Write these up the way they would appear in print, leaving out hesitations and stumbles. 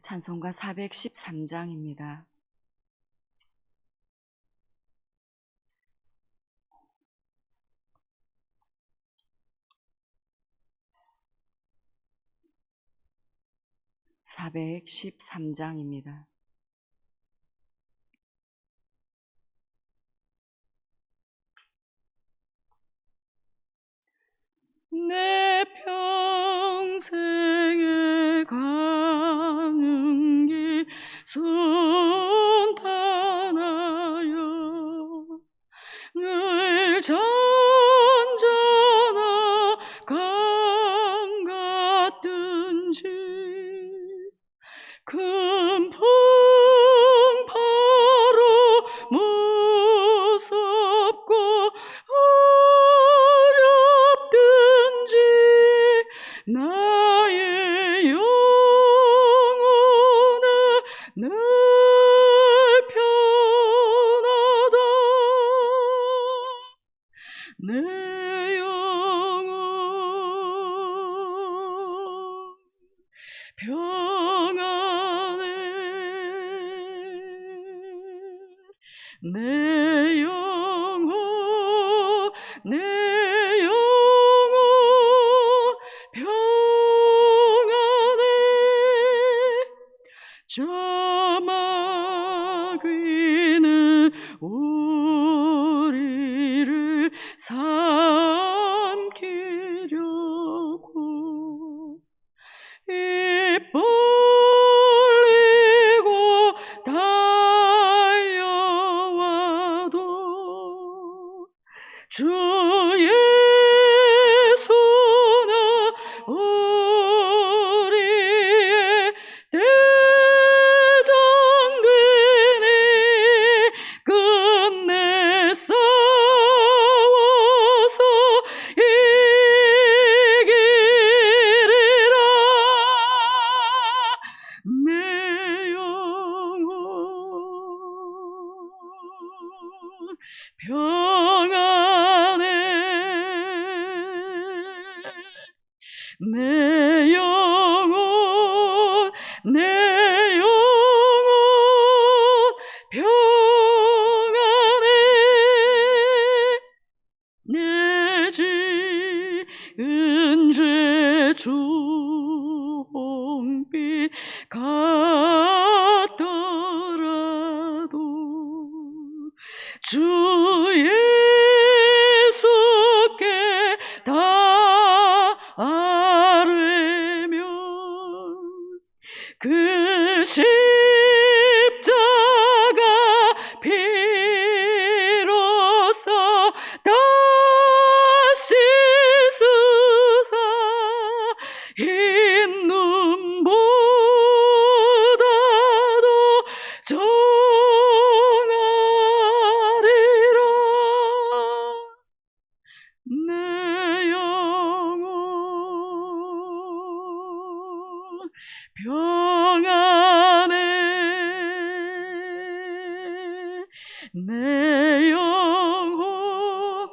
찬송가 413장입니다. 내 평생에 가는 길 순탄하여 늘 잔잔한 강 같든지 큰 풍파로 무섭고 어렵든지 나의 영혼은 늘 편하다. 내 영혼 평안해. 내 영혼 평안해. 저마귀는 우리를 삼키려고 입 벌리고 달려와도 주 예수는 우리의 대장되니 끝내 싸워서 이기리라. 내 영혼 평안해. 내 영혼 평안해. 내 지은 죄 주홍빛 같더라도 주 예수께 다 아뢰면 그 십자가 피로써 다시 쓰사 흰 눈보다도 정하리라. 내 영혼 평안해. 내 영혼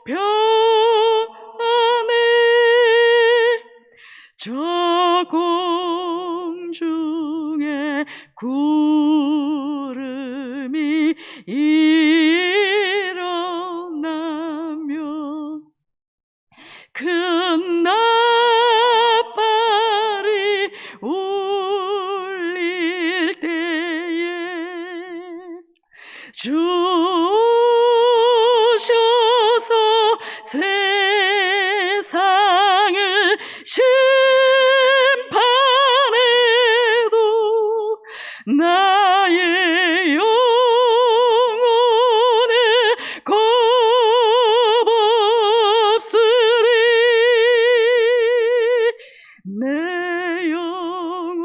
평안해. 저 공중에 구름이 일어나면 큰 나팔이 울릴 때에 주셔서 세상을 심판해도 나의 영혼에 겁없으리. 내 영혼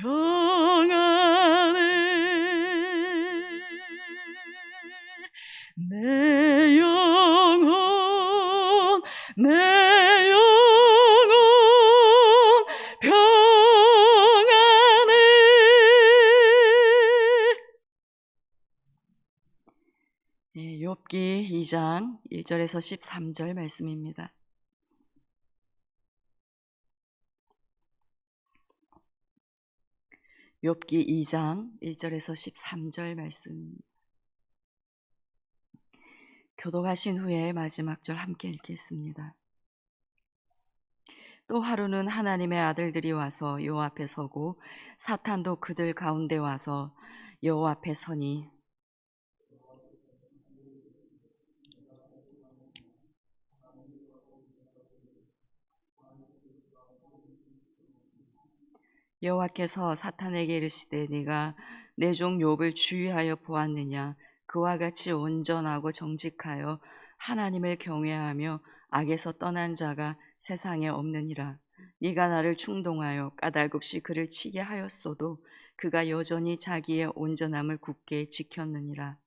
평안해. 욥기 2장 1절에서 13절 말씀입니다. 욥기 2장 1절에서 13절 말씀. 교독하신 후에 마지막 절 함께 읽겠습니다. 또 하루는 하나님의 아들들이 와서 여호와 앞에 서고 사탄도 그들 가운데 와서 여호와 앞에 서니 여호와께서 사탄에게 이르시되 네가 내 종 욥을 주의하여 보았느냐. 그와 같이 온전하고 정직하여 하나님을 경외하며 악에서 떠난 자가 세상에 없느니라. 네가 나를 충동하여 까닭없이 그를 치게 하였어도 그가 여전히 자기의 온전함을 굳게 지켰느니라.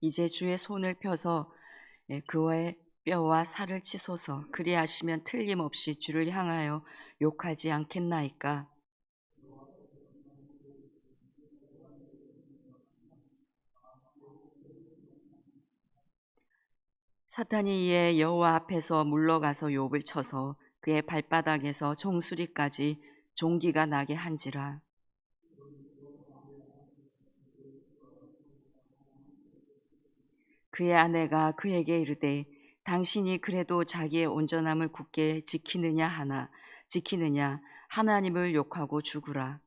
이제 주의 손을 펴서 그의 뼈와 살을 치소서. 그리하시면 틀림없이 주를 향하여 욕하지 않겠나이까. 사탄이 이에 여호와 앞에서 물러가서 욥을 쳐서 그의 발바닥에서 종수리까지 종기가 나게 한지라. 그의 아내가 그에게 이르되 당신이 그래도 자기의 온전함을 굳게 지키느냐 하나님을 욕하고 죽으라.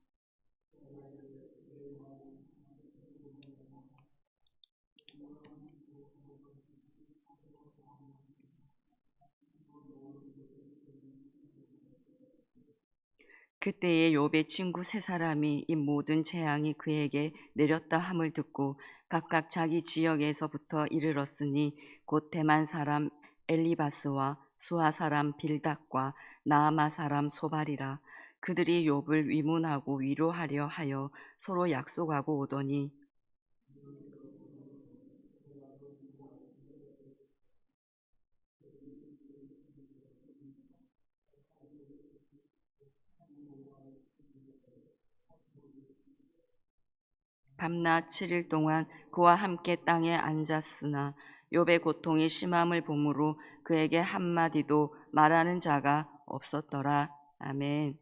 그때에 욥의 친구 세 사람이 이 모든 재앙이 그에게 내렸다 함을 듣고 각각 자기 지역에서부터 이르렀으니 곧 대만 사람 엘리바스와 수아 사람 빌닷과 나아마 사람 소발이라. 그들이 욥을 위문하고 위로하려 하여 서로 약속하고 오더니 밤낮 7일 동안 그와 함께 땅에 앉았으나 욥의 고통이 심함을 보므로 그에게 한마디도 말하는 자가 없었더라. 아멘.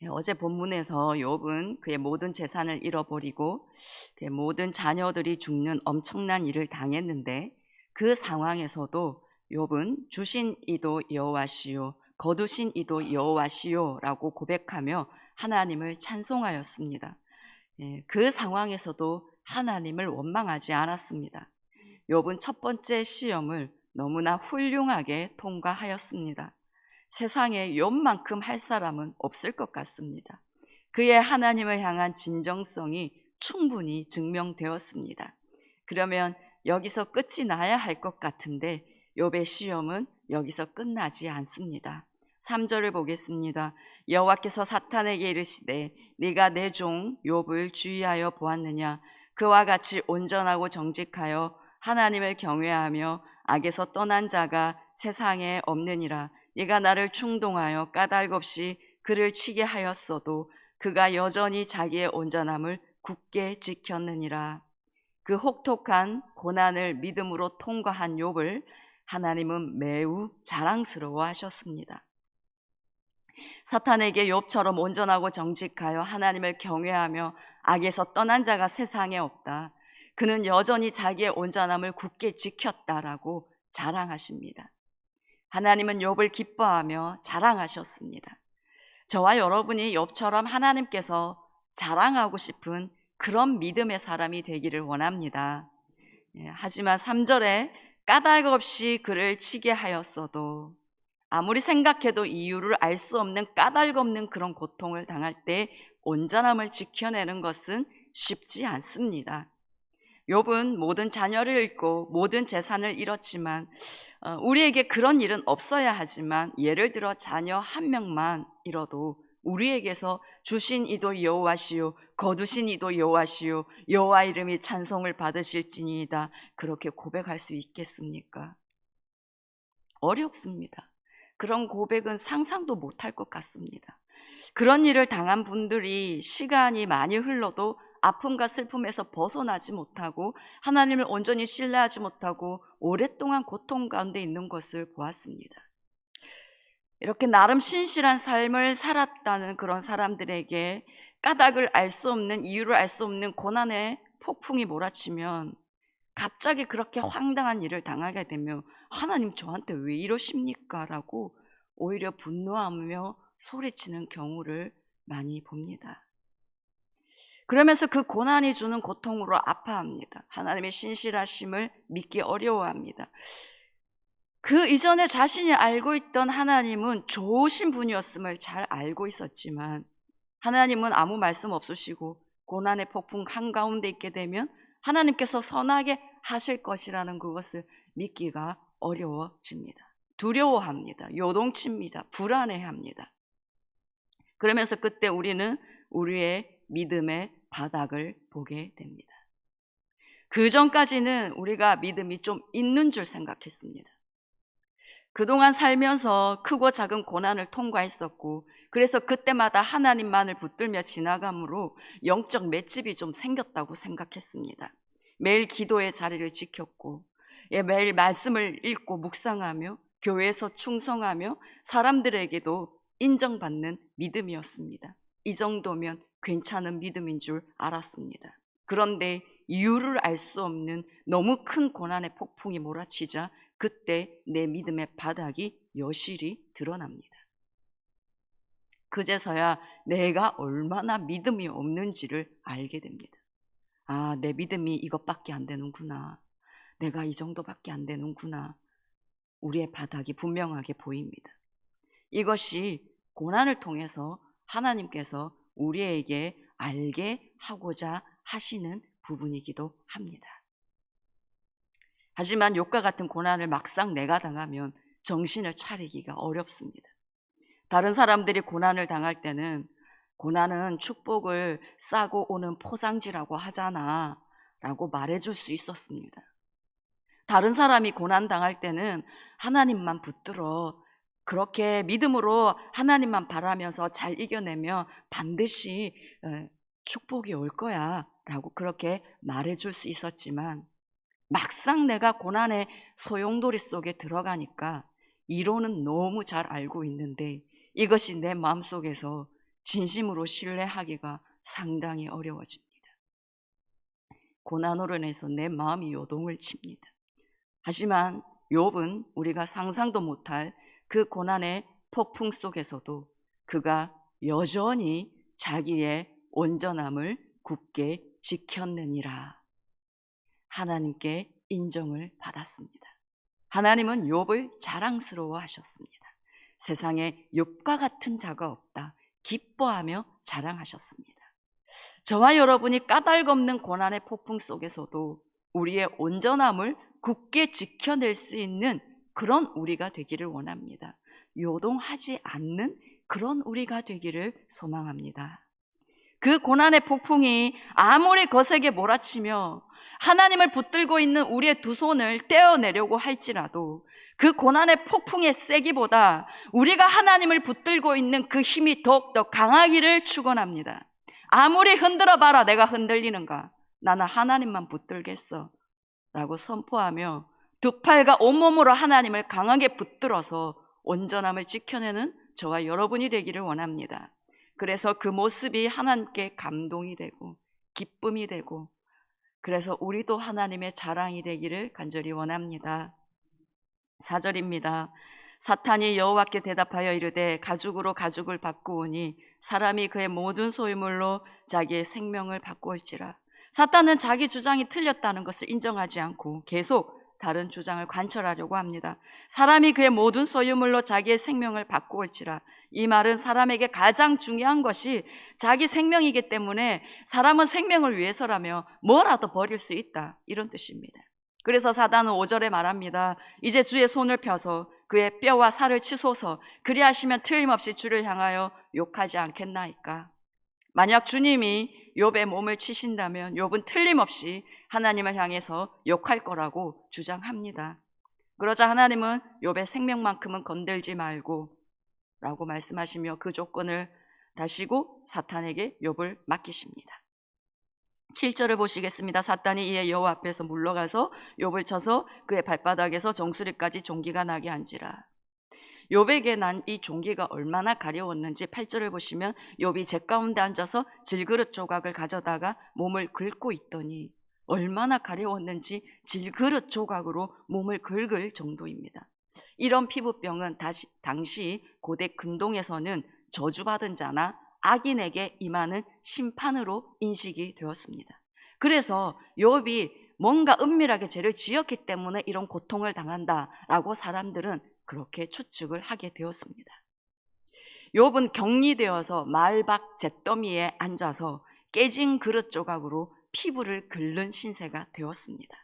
어제 본문에서 욥은 그의 모든 재산을 잃어버리고 그의 모든 자녀들이 죽는 엄청난 일을 당했는데 그 상황에서도 욥은 주신 이도 여호와시요 거두신 이도 여호와시요 라고 고백하며 하나님을 찬송하였습니다. 그 상황에서도 하나님을 원망하지 않았습니다. 욥은 첫 번째 시험을 너무나 훌륭하게 통과하였습니다. 세상에 욥만큼 할 사람은 없을 것 같습니다. 그의 하나님을 향한 진정성이 충분히 증명되었습니다. 그러면 여기서 끝이 나야 할 것 같은데 욥의 시험은 여기서 끝나지 않습니다. 3절을 보겠습니다. 여호와께서 사탄에게 이르시되 네가 내 종 욥을 주의하여 보았느냐. 그와 같이 온전하고 정직하여 하나님을 경외하며 악에서 떠난 자가 세상에 없느니라. 네가 나를 충동하여 까닭없이 그를 치게 하였어도 그가 여전히 자기의 온전함을 굳게 지켰느니라. 그 혹독한 고난을 믿음으로 통과한 욥을 하나님은 매우 자랑스러워하셨습니다. 사탄에게 욥처럼 온전하고 정직하여 하나님을 경외하며 악에서 떠난 자가 세상에 없다. 그는 여전히 자기의 온전함을 굳게 지켰다라고 자랑하십니다. 하나님은 욥을 기뻐하며 자랑하셨습니다. 저와 여러분이 욥처럼 하나님께서 자랑하고 싶은 그런 믿음의 사람이 되기를 원합니다. 하지만 3절에 까닭 없이 그를 치게 하였어도 아무리 생각해도 이유를 알 수 없는 까닭 없는 그런 고통을 당할 때 온전함을 지켜내는 것은 쉽지 않습니다. 욥은 모든 자녀를 잃고 모든 재산을 잃었지만 우리에게 그런 일은 없어야 하지만 예를 들어 자녀 한 명만 잃어도 우리에게서 주신 이도 여호와시요 거두신 이도 여호와시요 여호와 이름이 찬송을 받으실지니이다 그렇게 고백할 수 있겠습니까? 어렵습니다. 그런 고백은 상상도 못할 것 같습니다. 그런 일을 당한 분들이 시간이 많이 흘러도 아픔과 슬픔에서 벗어나지 못하고 하나님을 온전히 신뢰하지 못하고 오랫동안 고통 가운데 있는 것을 보았습니다. 이렇게 나름 신실한 삶을 살았다는 그런 사람들에게 까닭을 알 수 없는, 이유를 알 수 없는 고난의 폭풍이 몰아치면 갑자기 그렇게 황당한 일을 당하게 되면 하나님 저한테 왜 이러십니까? 라고 오히려 분노하며 소리치는 경우를 많이 봅니다. 그러면서 그 고난이 주는 고통으로 아파합니다. 하나님의 신실하심을 믿기 어려워합니다. 그 이전에 자신이 알고 있던 하나님은 좋으신 분이었음을 잘 알고 있었지만 하나님은 아무 말씀 없으시고 고난의 폭풍 한가운데 있게 되면 하나님께서 선하게 하실 것이라는 그것을 믿기가 어려워집니다. 두려워합니다. 요동칩니다. 불안해합니다. 그러면서 그때 우리는 우리의 믿음의 바닥을 보게 됩니다. 그 전까지는 우리가 믿음이 좀 있는 줄 생각했습니다. 그동안 살면서 크고 작은 고난을 통과했었고 그래서 그때마다 하나님만을 붙들며 지나감으로 영적 맷집이 좀 생겼다고 생각했습니다. 매일 기도의 자리를 지켰고 매일 말씀을 읽고 묵상하며 교회에서 충성하며 사람들에게도 인정받는 믿음이었습니다. 이 정도면 괜찮은 믿음인 줄 알았습니다. 그런데 이유를 알 수 없는 너무 큰 고난의 폭풍이 몰아치자 그때 내 믿음의 바닥이 여실히 드러납니다. 그제서야 내가 얼마나 믿음이 없는지를 알게 됩니다. 아, 내 믿음이 이것밖에 안 되는구나. 내가 이 정도밖에 안 되는구나. 우리의 바닥이 분명하게 보입니다. 이것이 고난을 통해서 하나님께서 우리에게 알게 하고자 하시는 부분이기도 합니다. 하지만 욕과 같은 고난을 막상 내가 당하면 정신을 차리기가 어렵습니다. 다른 사람들이 고난을 당할 때는 고난은 축복을 싸고 오는 포장지라고 하잖아 라고 말해줄 수 있었습니다. 다른 사람이 고난 당할 때는 하나님만 붙들어 그렇게 믿음으로 하나님만 바라면서 잘 이겨내면 반드시 축복이 올 거야 라고 그렇게 말해줄 수 있었지만 막상 내가 고난의 소용돌이 속에 들어가니까 이론은 너무 잘 알고 있는데 이것이 내 마음속에서 진심으로 신뢰하기가 상당히 어려워집니다. 고난으로 인해서 내 마음이 요동을 칩니다. 하지만 욥은 우리가 상상도 못할 그 고난의 폭풍 속에서도 그가 여전히 자기의 온전함을 굳게 지켰느니라. 하나님께 인정을 받았습니다. 하나님은 욥을 자랑스러워 하셨습니다. 세상에 욥과 같은 자가 없다. 기뻐하며 자랑하셨습니다. 저와 여러분이 까닭없는 고난의 폭풍 속에서도 우리의 온전함을 굳게 지켜낼 수 있는 그런 우리가 되기를 원합니다. 요동하지 않는 그런 우리가 되기를 소망합니다. 그 고난의 폭풍이 아무리 거세게 몰아치며 하나님을 붙들고 있는 우리의 두 손을 떼어내려고 할지라도 그 고난의 폭풍의 세기보다 우리가 하나님을 붙들고 있는 그 힘이 더욱더 강하기를 축원합니다. 아무리 흔들어 봐라 내가 흔들리는가? 나는 하나님만 붙들겠어 라고 선포하며 두 팔과 온몸으로 하나님을 강하게 붙들어서 온전함을 지켜내는 저와 여러분이 되기를 원합니다. 그래서 그 모습이 하나님께 감동이 되고 기쁨이 되고 그래서 우리도 하나님의 자랑이 되기를 간절히 원합니다. 4절입니다. 사탄이 여호와께 대답하여 이르되 가죽으로 가죽을 바꾸오니 사람이 그의 모든 소유물로 자기의 생명을 바꾸올지라. 사탄은 자기 주장이 틀렸다는 것을 인정하지 않고 계속 다른 주장을 관철하려고 합니다. 사람이 그의 모든 소유물로 자기의 생명을 바꾸올지라. 이 말은 사람에게 가장 중요한 것이 자기 생명이기 때문에 사람은 생명을 위해서라며 뭐라도 버릴 수 있다, 이런 뜻입니다. 그래서 사단은 5절에 말합니다. 이제 주의 손을 펴서 그의 뼈와 살을 치소서. 그리하시면 틀림없이 주를 향하여 욕하지 않겠나이까. 만약 주님이 욥의 몸을 치신다면 욥은 틀림없이 하나님을 향해서 욕할 거라고 주장합니다. 그러자 하나님은 욥의 생명만큼은 건들지 말고 라고 말씀하시며 그 조건을 다시고 사탄에게 욥을 맡기십니다. 7절을 보시겠습니다. 사탄이 이에 여호와 앞에서 물러가서 욥을 쳐서 그의 발바닥에서 정수리까지 종기가 나게 한지라. 욥에게 난 이 종기가 얼마나 가려웠는지 8절을 보시면 욥이 재 가운데 앉아서 질그릇 조각을 가져다가 몸을 긁고 있더니 얼마나 가려웠는지 질그릇 조각으로 몸을 긁을 정도입니다. 이런 피부병은 당시 고대 근동에서는 저주받은 자나 악인에게 임하는 심판으로 인식이 되었습니다. 그래서 욥이 뭔가 은밀하게 죄를 지었기 때문에 이런 고통을 당한다라고 사람들은 그렇게 추측을 하게 되었습니다. 욥은 격리되어서 마을밖 잿더미에 앉아서 깨진 그릇 조각으로 피부를 긁는 신세가 되었습니다.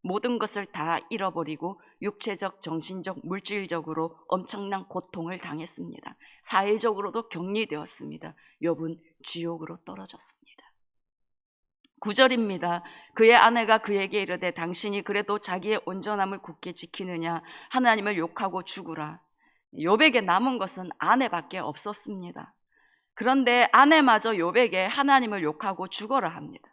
모든 것을 다 잃어버리고 육체적, 정신적, 물질적으로 엄청난 고통을 당했습니다. 사회적으로도 격리되었습니다. 욥은 지옥으로 떨어졌습니다. 9절입니다. 그의 아내가 그에게 이르되 당신이 그래도 자기의 온전함을 굳게 지키느냐 하나님을 욕하고 죽으라. 욥에게 남은 것은 아내밖에 없었습니다. 그런데 아내마저 욥에게 하나님을 욕하고 죽어라 합니다.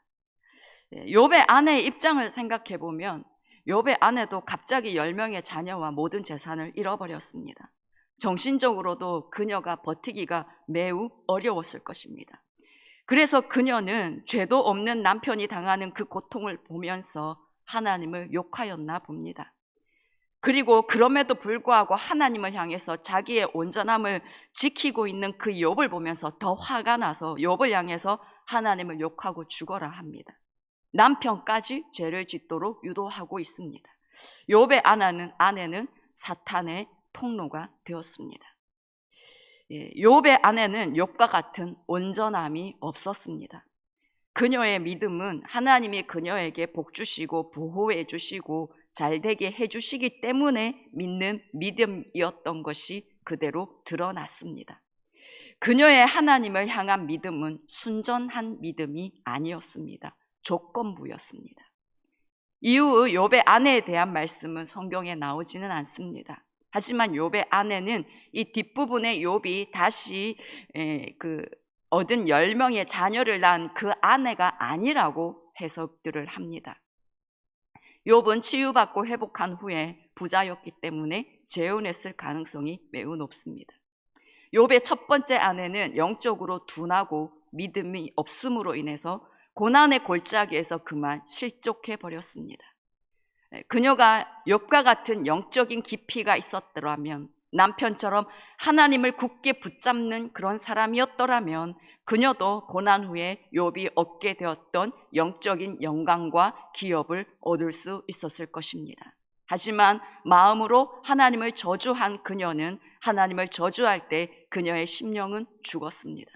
욥의 아내의 입장을 생각해 보면 욥의 아내도 갑자기 10명의 자녀와 모든 재산을 잃어버렸습니다. 정신적으로도 그녀가 버티기가 매우 어려웠을 것입니다. 그래서 그녀는 죄도 없는 남편이 당하는 그 고통을 보면서 하나님을 욕하였나 봅니다. 그리고 그럼에도 불구하고 하나님을 향해서 자기의 온전함을 지키고 있는 그 욥을 보면서 더 화가 나서 욥을 향해서 하나님을 욕하고 죽어라 합니다. 남편까지 죄를 짓도록 유도하고 있습니다. 욥의 아내는 사탄의 통로가 되었습니다. 욥의 아내는 욥과 같은 온전함이 없었습니다. 그녀의 믿음은 하나님이 그녀에게 복 주시고 보호해 주시고 잘되게 해 주시기 때문에 믿는 믿음이었던 것이 그대로 드러났습니다. 그녀의 하나님을 향한 믿음은 순전한 믿음이 아니었습니다. 조건부였습니다. 이후 욥의 아내에 대한 말씀은 성경에 나오지는 않습니다. 하지만 욥의 아내는 이 뒷부분에 욥이 다시 얻은 10명의 자녀를 낳은 그 아내가 아니라고 해석들을 합니다. 욥은 치유받고 회복한 후에 부자였기 때문에 재혼했을 가능성이 매우 높습니다. 욥의 첫 번째 아내는 영적으로 둔하고 믿음이 없음으로 인해서 고난의 골짜기에서 그만 실족해 버렸습니다. 그녀가 욥과 같은 영적인 깊이가 있었더라면, 남편처럼 하나님을 굳게 붙잡는 그런 사람이었더라면 그녀도 고난 후에 욥이 얻게 되었던 영적인 영광과 기업을 얻을 수 있었을 것입니다. 하지만 마음으로 하나님을 저주한 그녀는 하나님을 저주할 때 그녀의 심령은 죽었습니다.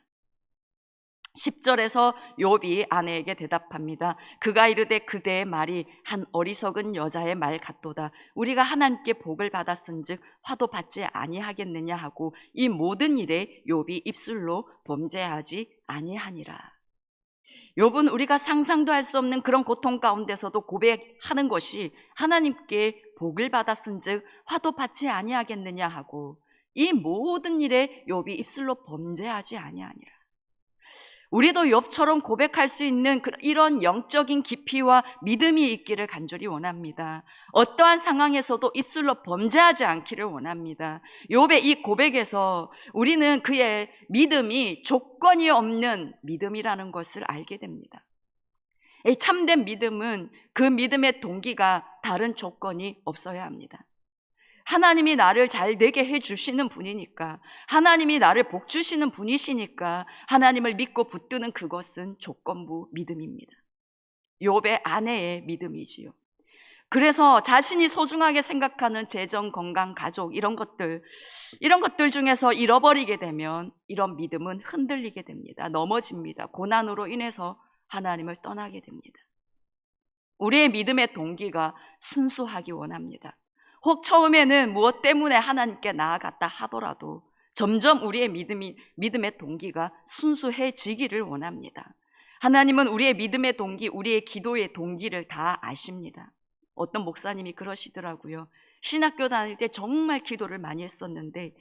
10절에서 욥이 아내에게 대답합니다. 그가 이르되 그대의 말이 한 어리석은 여자의 말 같도다. 우리가 하나님께 복을 받았은즉 화도 받지 아니하겠느냐 하고 이 모든 일에 욥이 입술로 범죄하지 아니하니라. 욥은 우리가 상상도 할 수 없는 그런 고통 가운데서도 고백하는 것이 하나님께 복을 받았은즉 화도 받지 아니하겠느냐 하고 이 모든 일에 욥이 입술로 범죄하지 아니하니라. 우리도 욥처럼 고백할 수 있는 이런 영적인 깊이와 믿음이 있기를 간절히 원합니다. 어떠한 상황에서도 입술로 범죄하지 않기를 원합니다. 욥의 이 고백에서 우리는 그의 믿음이 조건이 없는 믿음이라는 것을 알게 됩니다. 이 참된 믿음은 그 믿음의 동기가 다른 조건이 없어야 합니다. 하나님이 나를 잘 되게 해주시는 분이니까, 하나님이 나를 복 주시는 분이시니까 하나님을 믿고 붙드는 그것은 조건부 믿음입니다. 욥의 아내의 믿음이지요. 그래서 자신이 소중하게 생각하는 재정, 건강, 가족 이런 것들 중에서 잃어버리게 되면 이런 믿음은 흔들리게 됩니다. 넘어집니다. 고난으로 인해서 하나님을 떠나게 됩니다. 우리의 믿음의 동기가 순수하기 원합니다. 혹 처음에는 무엇 때문에 하나님께 나아갔다 하더라도 점점 우리의 믿음의 동기가 순수해지기를 원합니다. 하나님은 우리의 믿음의 동기, 우리의 기도의 동기를 다 아십니다. 어떤 목사님이 그러시더라고요. 신학교 다닐 때 정말 기도를 많이 했었는데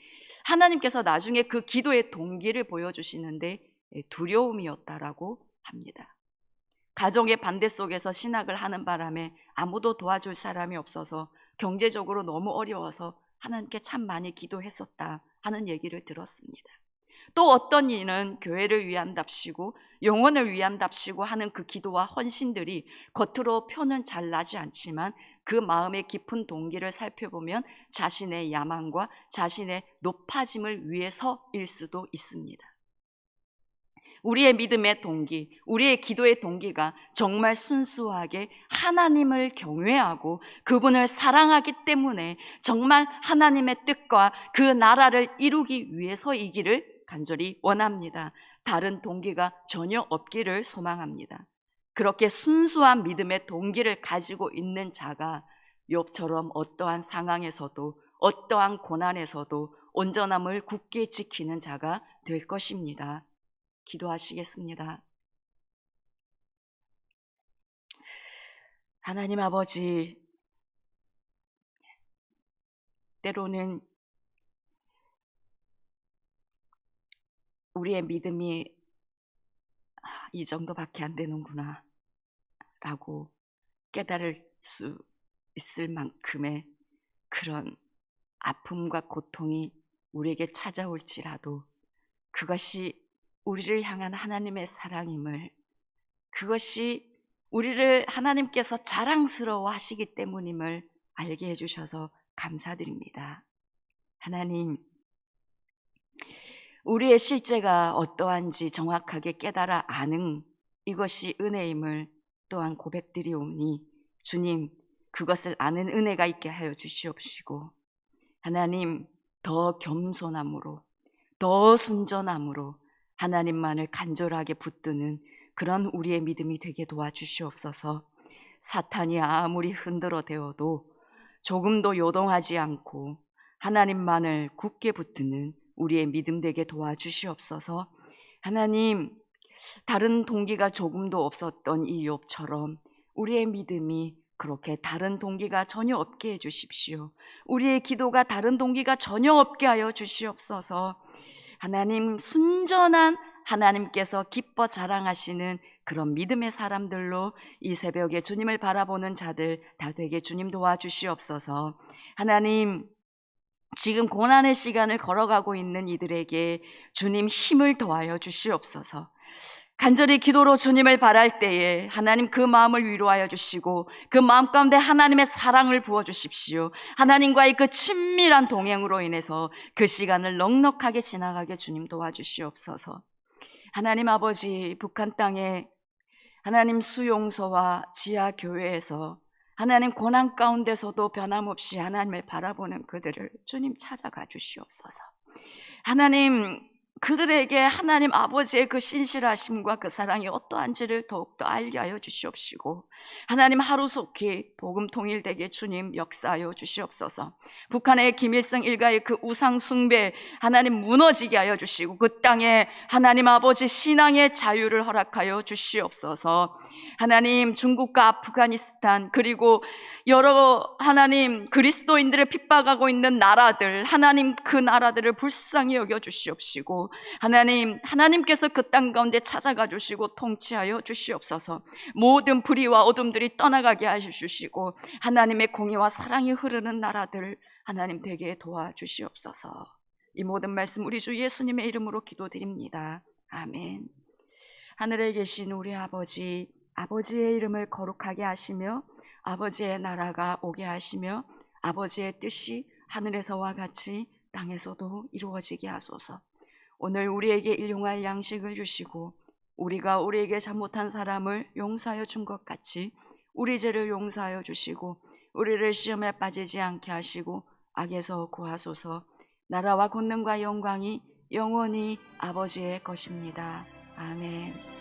하나님께서 나중에 그 기도의 동기를 보여주시는데 두려움이었다라고 합니다. 가정의 반대 속에서 신학을 하는 바람에 아무도 도와줄 사람이 없어서 경제적으로 너무 어려워서 하나님께 참 많이 기도했었다 하는 얘기를 들었습니다. 또 어떤 이는 교회를 위한답시고 영혼을 위한답시고 하는 그 기도와 헌신들이 겉으로 표는 잘 나지 않지만 그 마음의 깊은 동기를 살펴보면 자신의 야망과 자신의 높아짐을 위해서일 수도 있습니다. 우리의 믿음의 동기, 우리의 기도의 동기가 정말 순수하게 하나님을 경외하고 그분을 사랑하기 때문에 정말 하나님의 뜻과 그 나라를 이루기 위해서이기를 간절히 원합니다. 다른 동기가 전혀 없기를 소망합니다. 그렇게 순수한 믿음의 동기를 가지고 있는 자가 욥처럼 어떠한 상황에서도 어떠한 고난에서도 온전함을 굳게 지키는 자가 될 것입니다. 기도하시겠습니다. 하나님 아버지, 때로는 우리의 믿음이 이 정도밖에 안 되는구나 라고 깨달을 수 있을 만큼의 그런 아픔과 고통이 우리에게 찾아올지라도 그것이 우리를 향한 하나님의 사랑임을, 그것이 우리를 하나님께서 자랑스러워 하시기 때문임을 알게 해주셔서 감사드립니다. 하나님, 우리의 실제가 어떠한지 정확하게 깨달아 아는 이것이 은혜임을 또한 고백드리오니 주님, 그것을 아는 은혜가 있게 하여 주시옵시고 하나님, 더 겸손함으로 더 순전함으로 하나님만을 간절하게 붙드는 그런 우리의 믿음이 되게 도와주시옵소서. 사탄이 아무리 흔들어 대어도 조금도 요동하지 않고 하나님만을 굳게 붙드는 우리의 믿음 되게 도와주시옵소서. 하나님, 다른 동기가 조금도 없었던 이 욥처럼 우리의 믿음이 그렇게 다른 동기가 전혀 없게 해주십시오. 우리의 기도가 다른 동기가 전혀 없게 하여 주시옵소서. 하나님, 순전한 하나님께서 기뻐 자랑하시는 그런 믿음의 사람들로 이 새벽에 주님을 바라보는 자들 다 되게 주님 도와주시옵소서. 하나님, 지금 고난의 시간을 걸어가고 있는 이들에게 주님 힘을 더하여 주시옵소서. 간절히 기도로 주님을 바랄 때에 하나님 그 마음을 위로하여 주시고 그 마음 가운데 하나님의 사랑을 부어주십시오. 하나님과의 그 친밀한 동행으로 인해서 그 시간을 넉넉하게 지나가게 주님 도와주시옵소서. 하나님 아버지, 북한 땅에 하나님 수용소와 지하교회에서 하나님 고난 가운데서도 변함없이 하나님을 바라보는 그들을 주님 찾아가 주시옵소서. 하나님, 그들에게 하나님 아버지의 그 신실하심과 그 사랑이 어떠한지를 더욱더 알게 하여 주시옵시고 하나님 하루속히 복음 통일되게 주님 역사하여 주시옵소서. 북한의 김일성 일가의 그 우상 숭배 하나님 무너지게 하여 주시고 그 땅에 하나님 아버지 신앙의 자유를 허락하여 주시옵소서. 하나님, 중국과 아프가니스탄 그리고 여러 하나님 그리스도인들을 핍박하고 있는 나라들, 하나님 그 나라들을 불쌍히 여겨 주시옵시고 하나님, 하나님께서 그 땅 가운데 찾아가 주시고 통치하여 주시옵소서. 모든 불의와 어둠들이 떠나가게 하여 주시고 하나님의 공의와 사랑이 흐르는 나라들 하나님 되게 도와주시옵소서. 이 모든 말씀 우리 주 예수님의 이름으로 기도드립니다. 아멘. 하늘에 계신 우리 아버지, 아버지의 이름을 거룩하게 하시며 아버지의 나라가 오게 하시며 아버지의 뜻이 하늘에서와 같이 땅에서도 이루어지게 하소서. 오늘 우리에게 일용할 양식을 주시고 우리가 우리에게 잘못한 사람을 용서하여 준 것 같이 우리 죄를 용서하여 주시고 우리를 시험에 빠지지 않게 하시고 악에서 구하소서. 나라와 권능과 영광이 영원히 아버지의 것입니다. 아멘.